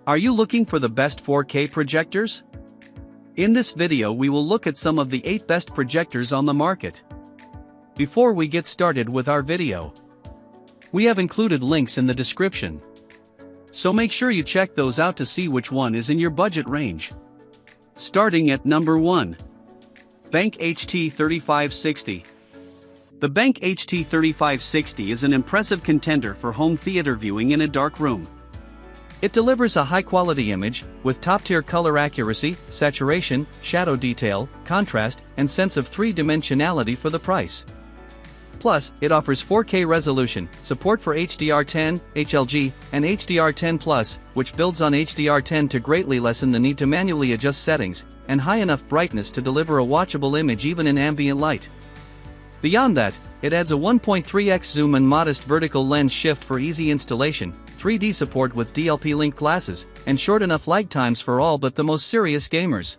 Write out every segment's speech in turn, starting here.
Are you looking for the best 4K projectors? In this video we will look at some of the 8 best projectors on the market. Before we get started with our video, we have included links in the description, so make sure you check those out to see which one is in your budget range. Starting at number 1. BenQ HT3560. The BenQ HT3560 is an impressive contender for home theater viewing in a dark room. It delivers a high-quality image, with top-tier color accuracy, saturation, shadow detail, contrast, and sense of three-dimensionality for the price. Plus, it offers 4K resolution, support for HDR10, HLG, and HDR10+, which builds on HDR10 to greatly lessen the need to manually adjust settings, and high enough brightness to deliver a watchable image even in ambient light. Beyond that, it adds a 1.3x zoom and modest vertical lens shift for easy installation, 3D support with DLP-linked glasses, and short enough lag times for all but the most serious gamers.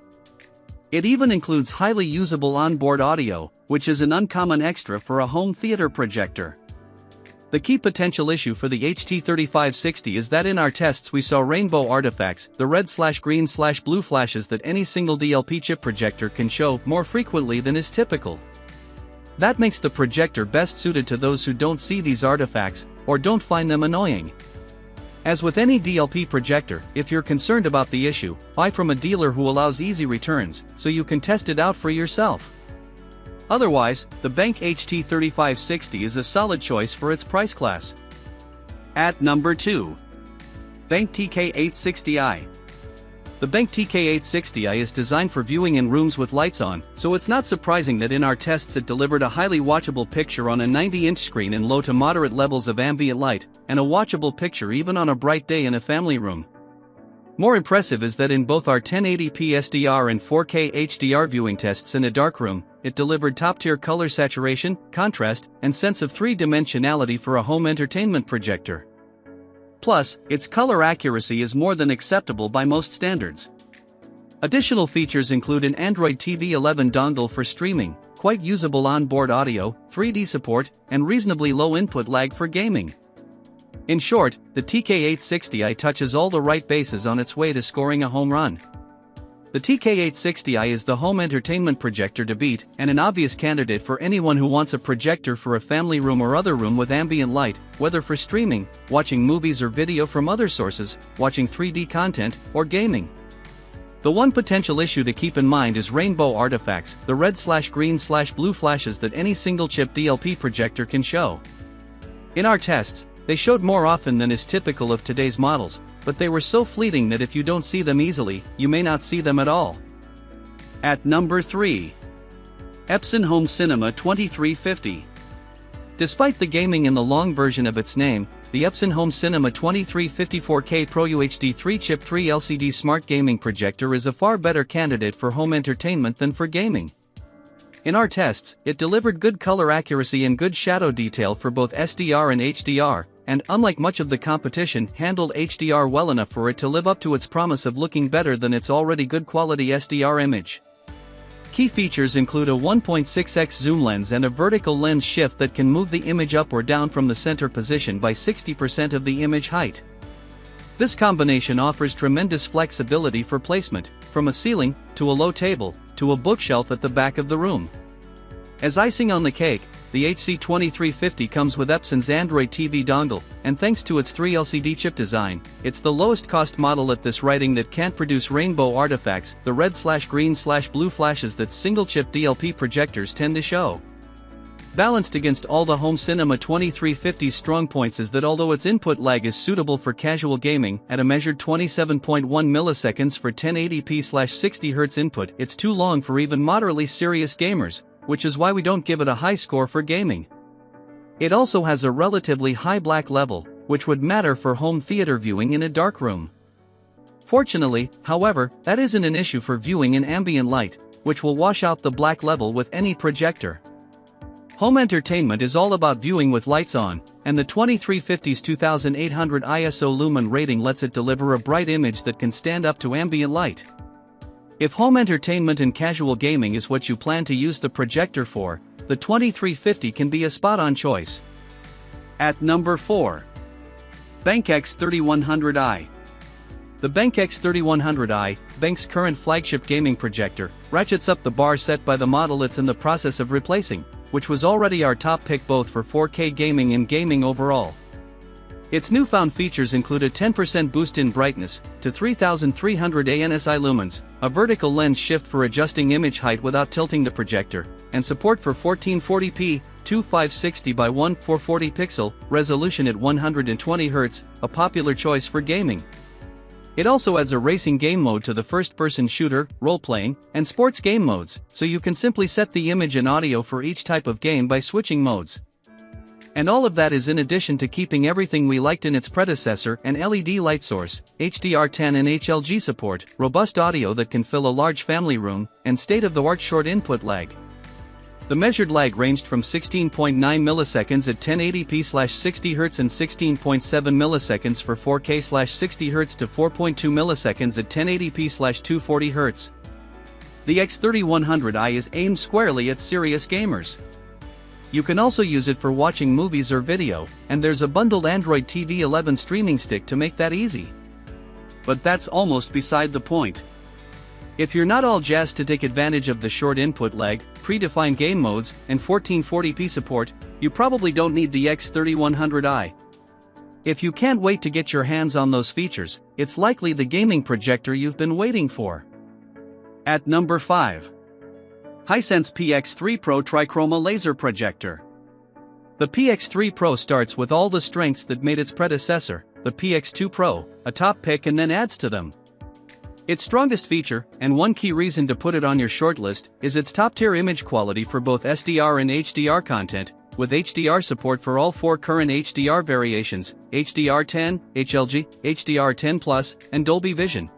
It even includes highly usable onboard audio, which is an uncommon extra for a home theater projector. The key potential issue for the HT3560 is that in our tests we saw rainbow artifacts, the red/green/blue flashes that any single DLP chip projector can show more frequently than is typical. That makes the projector best suited to those who don't see these artifacts, or don't find them annoying. As with any DLP projector, if you're concerned about the issue, buy from a dealer who allows easy returns, so you can test it out for yourself. Otherwise, the BenQ HT3560 is a solid choice for its price class. At number 2. BenQ TK860i. The BenQ TK860i is designed for viewing in rooms with lights on, so it's not surprising that in our tests it delivered a highly watchable picture on a 90-inch screen in low to moderate levels of ambient light, and a watchable picture even on a bright day in a family room. More impressive is that in both our 1080p SDR and 4K HDR viewing tests in a darkroom, it delivered top-tier color saturation, contrast, and sense of three-dimensionality for a home entertainment projector. Plus, its color accuracy is more than acceptable by most standards. Additional features include an Android TV 11 dongle for streaming, quite usable onboard audio, 3D support, and reasonably low input lag for gaming. In short, the TK860i touches all the right bases on its way to scoring a home run. The TK860i is the home entertainment projector to beat, and an obvious candidate for anyone who wants a projector for a family room or other room with ambient light, whether for streaming, watching movies or video from other sources, watching 3D content, or gaming. The one potential issue to keep in mind is rainbow artifacts, the red/green/blue flashes that any single-chip DLP projector can show. In our tests, they showed more often than is typical of today's models, but they were so fleeting that if you don't see them easily, you may not see them at all. At number 3. Epson Home Cinema 2350. Despite the gaming in the long version of its name, the Epson Home Cinema 2350 4K Pro UHD 3-chip 3 LCD smart gaming projector is a far better candidate for home entertainment than for gaming. In our tests, it delivered good color accuracy and good shadow detail for both SDR and HDR, and unlike much of the competition, handled HDR well enough for it to live up to its promise of looking better than its already good quality SDR image. Key features include a 1.6x zoom lens and a vertical lens shift that can move the image up or down from the center position by 60% of the image height. This combination offers tremendous flexibility for placement, from a ceiling, to a low table, to a bookshelf at the back of the room. As icing on the cake, the HC2350 comes with Epson's Android TV dongle, and thanks to its 3 LCD chip design, it's the lowest cost model at this rating that can't produce rainbow artifacts, the red/green/blue flashes that single-chip DLP projectors tend to show. Balanced against all the Home Cinema 2350's strong points is that although its input lag is suitable for casual gaming, at a measured 27.1 milliseconds for 1080p/60 Hz input, it's too long for even moderately serious gamers, which is why we don't give it a high score for gaming. It also has a relatively high black level, which would matter for home theater viewing in a dark room. Fortunately, however, that isn't an issue for viewing in ambient light, which will wash out the black level with any projector. Home entertainment is all about viewing with lights on, and the 2350's 2800 ISO lumen rating lets it deliver a bright image that can stand up to ambient light. If home entertainment and casual gaming is what you plan to use the projector for, the 2350 can be a spot-on choice. At number 4. BenQ X3100i. The BenQ X3100i, BenQ's current flagship gaming projector, ratchets up the bar set by the model it's in the process of replacing, which was already our top pick both for 4K gaming and gaming overall. Its newfound features include a 10% boost in brightness, to 3300 ANSI lumens, a vertical lens shift for adjusting image height without tilting the projector, and support for 1440p, 2560 by 1440 pixel, resolution at 120 Hz, a popular choice for gaming. It also adds a racing game mode to the first-person shooter, role-playing, and sports game modes, so you can simply set the image and audio for each type of game by switching modes. And all of that is in addition to keeping everything we liked in its predecessor: an LED light source, HDR10 and HLG support, robust audio that can fill a large family room, and state-of-the-art short input lag. The measured lag ranged from 16.9 milliseconds at 1080p/60 Hz and 16.7 milliseconds for 4K/60 Hz to 4.2 milliseconds at 1080p/240 Hz. The X3100i is aimed squarely at serious gamers. You can also use it for watching movies or video, and there's a bundled Android TV 11 streaming stick to make that easy. But that's almost beside the point. If you're not all jazzed to take advantage of the short input lag, predefined game modes, and 1440p support, you probably don't need the X3100i. If you can't wait to get your hands on those features, it's likely the gaming projector you've been waiting for. At number 5. Hisense PX3 Pro TriChroma Laser Projector. The PX3 Pro starts with all the strengths that made its predecessor, the PX2 Pro, a top pick, and then adds to them. Its strongest feature, and one key reason to put it on your shortlist, is its top-tier image quality for both SDR and HDR content, with HDR support for all 4 current HDR variations: HDR10, HLG, HDR10+, and Dolby Vision.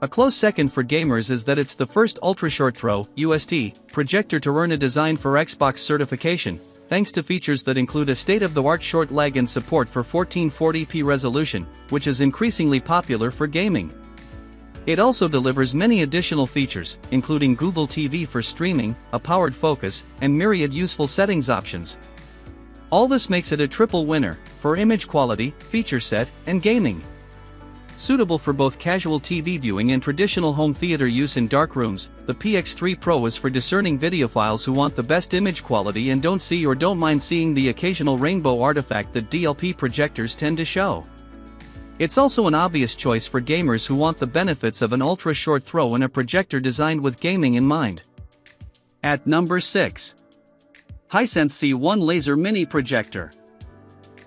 A close second for gamers is that it's the first ultra-short-throw (UST) projector to earn a Design for Xbox certification, thanks to features that include a state-of-the-art short lag and support for 1440p resolution, which is increasingly popular for gaming. It also delivers many additional features, including Google TV for streaming, a powered focus, and myriad useful settings options. All this makes it a triple winner for image quality, feature set, and gaming. Suitable for both casual TV viewing and traditional home theater use in dark rooms, the PX3 Pro is for discerning videophiles who want the best image quality and don't see or don't mind seeing the occasional rainbow artifact that DLP projectors tend to show. It's also an obvious choice for gamers who want the benefits of an ultra-short throw and a projector designed with gaming in mind. At number 6. Hisense C1 Laser Mini Projector.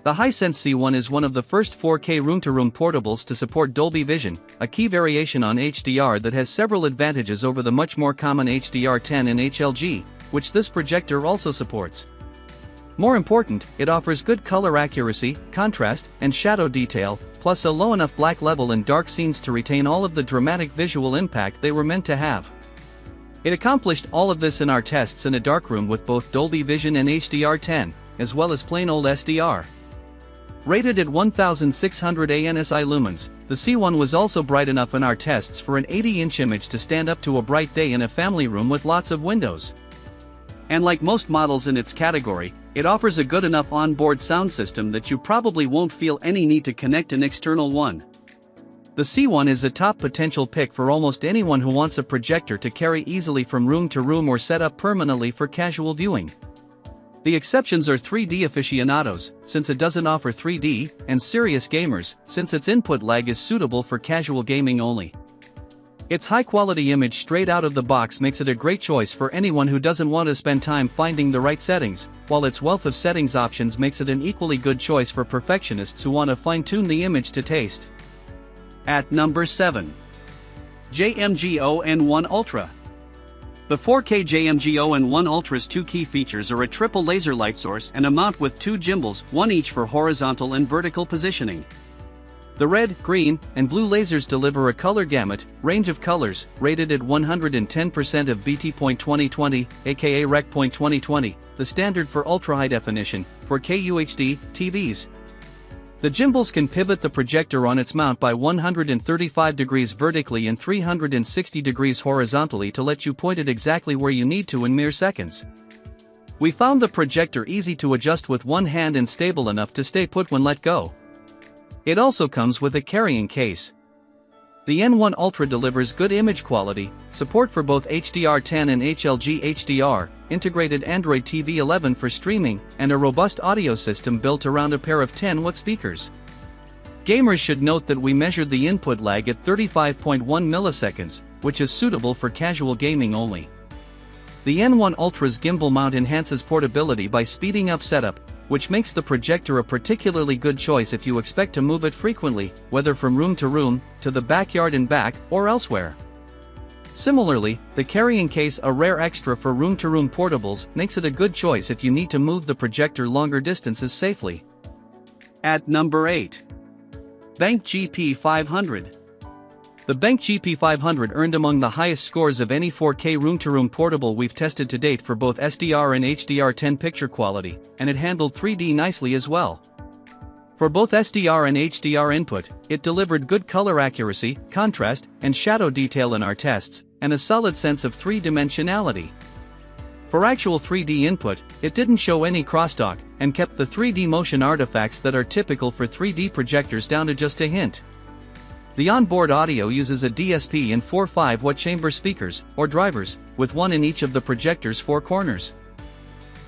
The Hisense C1 is one of the first 4K room-to-room portables to support Dolby Vision, a key variation on HDR that has several advantages over the much more common HDR10 and HLG, which this projector also supports. More important, it offers good color accuracy, contrast, and shadow detail, plus a low enough black level in dark scenes to retain all of the dramatic visual impact they were meant to have. It accomplished all of this in our tests in a darkroom with both Dolby Vision and HDR10, as well as plain old SDR. Rated at 1600 ANSI lumens, the C1 was also bright enough in our tests for an 80-inch image to stand up to a bright day in a family room with lots of windows. And like most models in its category, it offers a good enough onboard sound system that you probably won't feel any need to connect an external one. The C1 is a top potential pick for almost anyone who wants a projector to carry easily from room to room or set up permanently for casual viewing. The exceptions are 3D aficionados, since it doesn't offer 3D, and serious gamers, since its input lag is suitable for casual gaming only. Its high-quality image straight out of the box makes it a great choice for anyone who doesn't want to spend time finding the right settings, while its wealth of settings options makes it an equally good choice for perfectionists who want to fine-tune the image to taste. At number 7. JMGO N1 Ultra. The 4K JMGO N1 Ultra's 2 key features are a triple laser light source and a mount with 2 gimbals, one each for horizontal and vertical positioning. The red, green, and blue lasers deliver a color gamut, range of colors, rated at 110% of BT.2020, aka Rec.2020, the standard for ultra-high definition, for QHD TVs. The gimbals can pivot the projector on its mount by 135 degrees vertically and 360 degrees horizontally to let you point it exactly where you need to in mere seconds. We found the projector easy to adjust with one hand and stable enough to stay put when let go. It also comes with a carrying case. The N1 Ultra delivers good image quality, support for both HDR10 and HLG HDR, integrated Android TV 11 for streaming, and a robust audio system built around a pair of 10-watt speakers. Gamers should note that we measured the input lag at 35.1 milliseconds, which is suitable for casual gaming only. The N1 Ultra's gimbal mount enhances portability by speeding up setup, which makes the projector a particularly good choice if you expect to move it frequently, whether from room to room, to the backyard and back, or elsewhere. Similarly, the carrying case, a rare extra for room-to-room portables, makes it a good choice if you need to move the projector longer distances safely. At number 8. BenQ GP500. The BenQ GP500 earned among the highest scores of any 4K room-to-room portable we've tested to date for both SDR and HDR10 picture quality, and it handled 3D nicely as well. For both SDR and HDR input, it delivered good color accuracy, contrast, and shadow detail in our tests, and a solid sense of three-dimensionality. For actual 3D input, it didn't show any crosstalk, and kept the 3D motion artifacts that are typical for 3D projectors down to just a hint. The onboard audio uses a DSP and 4 5-watt chamber speakers, or drivers, with one in each of the projector's 4 corners.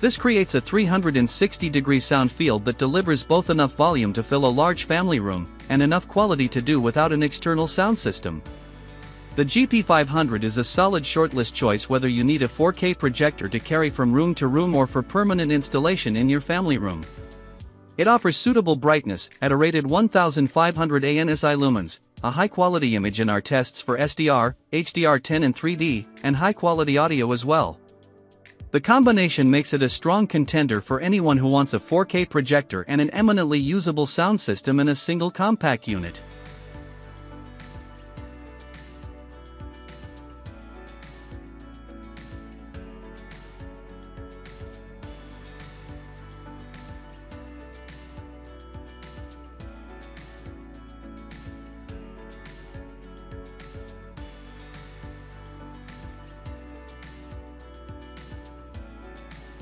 This creates a 360-degree sound field that delivers both enough volume to fill a large family room, and enough quality to do without an external sound system. The GP500 is a solid shortlist choice whether you need a 4K projector to carry from room to room or for permanent installation in your family room. It offers suitable brightness, at a rated 1500 ANSI lumens, a high-quality image in our tests for SDR, HDR10 and 3D, and high-quality audio as well. The combination makes it a strong contender for anyone who wants a 4K projector and an eminently usable sound system in a single compact unit.